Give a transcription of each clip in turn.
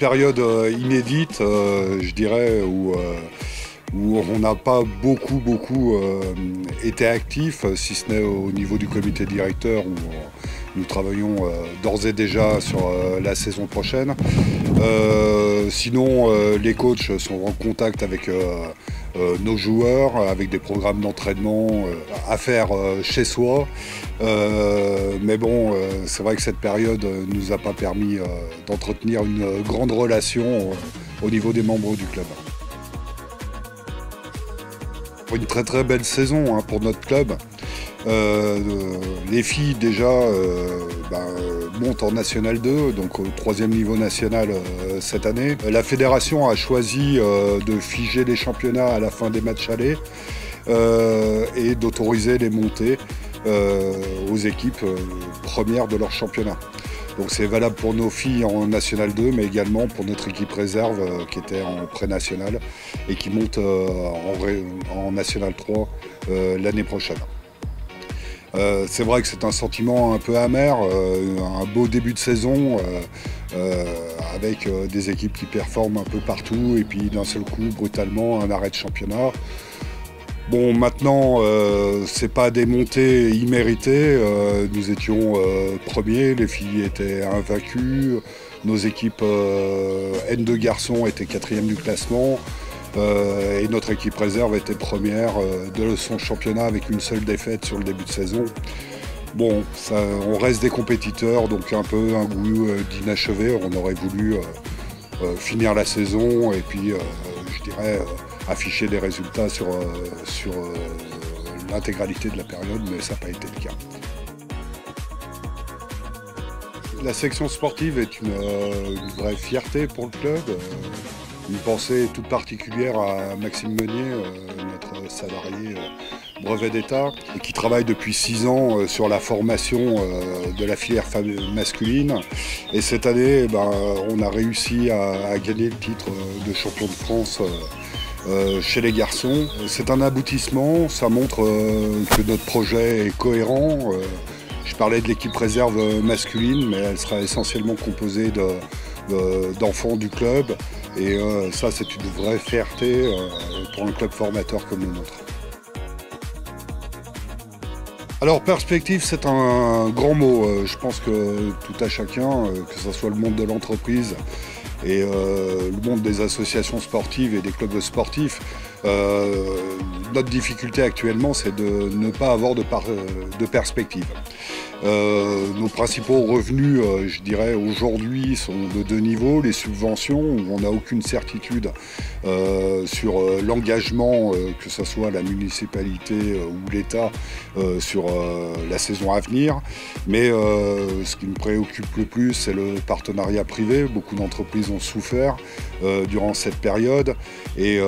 période inédite, je dirais, où on n'a pas beaucoup été actif, si ce n'est au niveau du comité directeur, où nous travaillons d'ores et déjà sur la saison prochaine. Sinon, les coachs sont en contact avec nos joueurs, avec des programmes d'entraînement à faire chez soi. Mais bon, c'est vrai que cette période ne nous a pas permis d'entretenir une grande relation au niveau des membres du club. Une très belle saison pour notre club. Les filles déjà montent en National 2, donc au 3e niveau national cette année. La fédération a choisi de figer les championnats à la fin des matchs allés et d'autoriser les montées aux équipes premières de leur championnat. Donc c'est valable pour nos filles en National 2, mais également pour notre équipe réserve qui était en pré-national et qui monte en National 3 l'année prochaine. C'est vrai que c'est un sentiment un peu amer, un beau début de saison avec des équipes qui performent un peu partout et puis d'un seul coup, brutalement, un arrêt de championnat. Bon, maintenant, c'est pas des montées imméritées. Nous étions premiers, les filles étaient invaincues. Nos équipes N2 garçons étaient 4e du classement. Et notre équipe réserve était première de son championnat avec une seule défaite sur le début de saison. Bon, on reste des compétiteurs, donc un peu un goût d'inachevé. On aurait voulu finir la saison et puis, je dirais, afficher des résultats sur l'intégralité de la période, mais ça n'a pas été le cas. La section sportive est une vraie fierté pour le club. Une pensée toute particulière à Maxime Meunier, notre salarié brevet d'État, qui travaille depuis 6 ans sur la formation de la filière masculine. Et cette année, on a réussi à gagner le titre de champion de France chez les garçons. C'est un aboutissement, ça montre que notre projet est cohérent. Je parlais de l'équipe réserve masculine, mais elle sera essentiellement composée d'enfants du club. Et ça, c'est une vraie fierté pour un club formateur comme le nôtre. Alors, perspective, c'est un grand mot. Je pense que tout à chacun, que ce soit le monde de l'entreprise et le monde des associations sportives et des clubs sportifs, notre difficulté actuellement, c'est de ne pas avoir de perspective. Nos principaux revenus, je dirais, aujourd'hui sont de 2 niveaux. Les subventions, où on n'a aucune certitude sur l'engagement, que ce soit la municipalité ou l'État, sur la saison à venir. Mais ce qui me préoccupe le plus, c'est le partenariat privé. Beaucoup d'entreprises ont souffert durant cette période et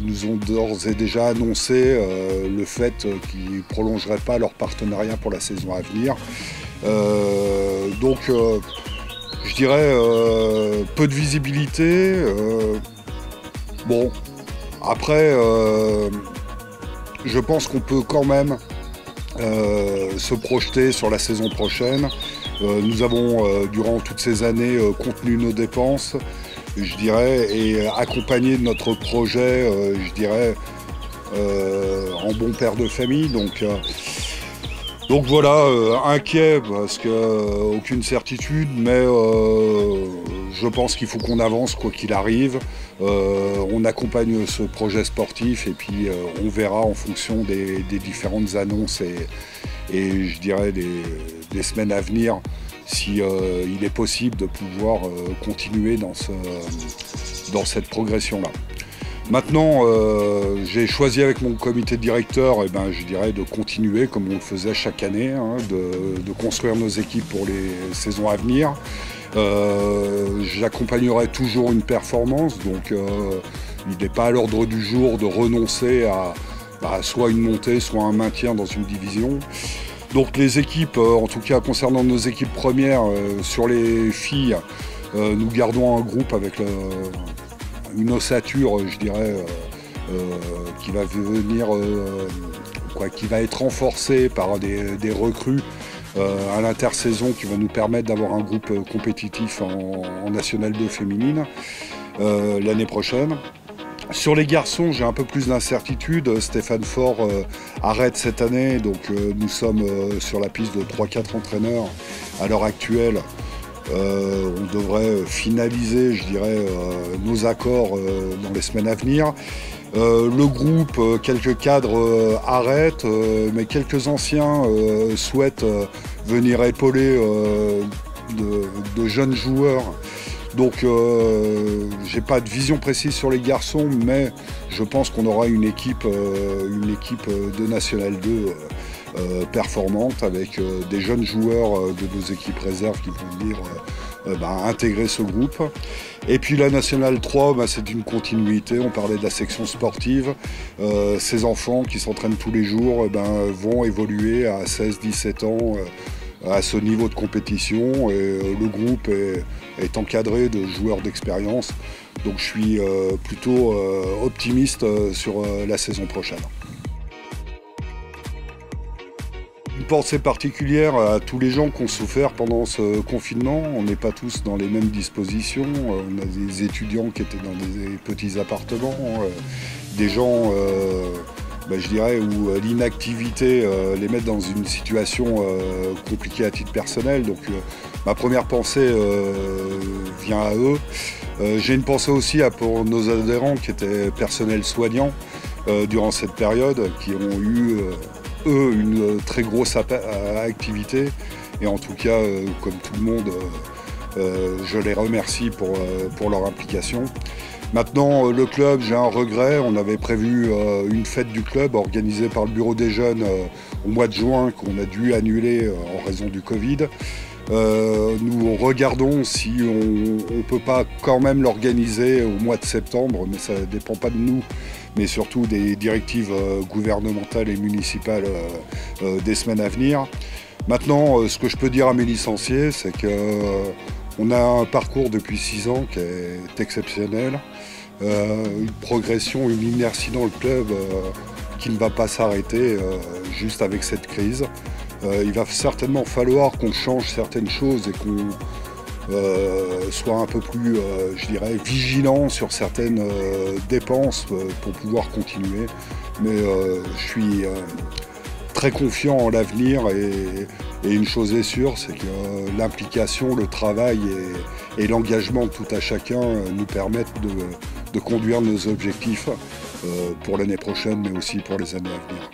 nous ont d'ores et déjà annoncé le fait qu'ils ne prolongeraient pas leur partenariat pour la saison à venir. Donc je dirais peu de visibilité. Bon, après je pense qu'on peut quand même se projeter sur la saison prochaine. Nous avons durant toutes ces années contenu nos dépenses, je dirais, et accompagné notre projet, je dirais, en bon père de famille. Donc voilà, inquiet parce que aucune certitude, mais je pense qu'il faut qu'on avance quoi qu'il arrive. On accompagne ce projet sportif et puis on verra en fonction des différentes annonces et je dirais des semaines à venir si il est possible de pouvoir continuer dans cette progression-là. Maintenant, j'ai choisi avec mon comité de directeur, je dirais, de continuer comme on le faisait chaque année, de construire nos équipes pour les saisons à venir. J'accompagnerai toujours une performance, donc il n'est pas à l'ordre du jour de renoncer à soit une montée, soit un maintien dans une division. Donc les équipes, en tout cas concernant nos équipes premières, sur les filles, nous gardons un groupe avec une ossature, je dirais, qui va venir, qui va être renforcée par des recrues à l'intersaison qui va nous permettre d'avoir un groupe compétitif en National 2 féminine l'année prochaine. Sur les garçons, j'ai un peu plus d'incertitude. Stéphane Faure arrête cette année, donc nous sommes sur la piste de 3-4 entraîneurs à l'heure actuelle. On devrait finaliser, je dirais, nos accords dans les semaines à venir. Le groupe, quelques cadres arrêtent, mais quelques anciens souhaitent venir épauler de jeunes joueurs. Donc j'ai pas de vision précise sur les garçons, mais je pense qu'on aura une équipe de National 2 performante avec des jeunes joueurs de nos équipes réserves qui vont venir intégrer ce groupe. Et puis la National 3, c'est une continuité, on parlait de la section sportive. Ces enfants qui s'entraînent tous les jours vont évoluer à 16-17 ans à ce niveau de compétition, et le groupe est encadré de joueurs d'expérience, donc je suis plutôt optimiste sur la saison prochaine. Une pensée particulière à tous les gens qui ont souffert pendant ce confinement. On n'est pas tous dans les mêmes dispositions. On a des étudiants qui étaient dans des petits appartements, des gens je dirais, où l'inactivité les met dans une situation compliquée à titre personnel. Donc ma première pensée vient à eux. J'ai une pensée aussi pour nos adhérents qui étaient personnels soignants durant cette période, qui ont eu, eux, une très grosse activité. Et en tout cas, comme tout le monde, je les remercie pour leur implication. Maintenant, le club, j'ai un regret. On avait prévu une fête du club organisée par le bureau des jeunes au mois de juin, qu'on a dû annuler en raison du Covid. Nous regardons si on ne peut pas quand même l'organiser au mois de septembre, mais ça ne dépend pas de nous, mais surtout des directives gouvernementales et municipales des semaines à venir. Maintenant, ce que je peux dire à mes licenciés, c'est qu'on a un parcours depuis 6 ans qui est exceptionnel, une progression, une inertie dans le club qui ne va pas s'arrêter juste avec cette crise. Il va certainement falloir qu'on change certaines choses et qu'on soit un peu plus, je dirais, vigilant sur certaines dépenses pour pouvoir continuer. Mais je suis très confiant en l'avenir, et une chose est sûre, c'est que l'implication, le travail et l'engagement de tout à chacun nous permettent de conduire nos objectifs pour l'année prochaine, mais aussi pour les années à venir.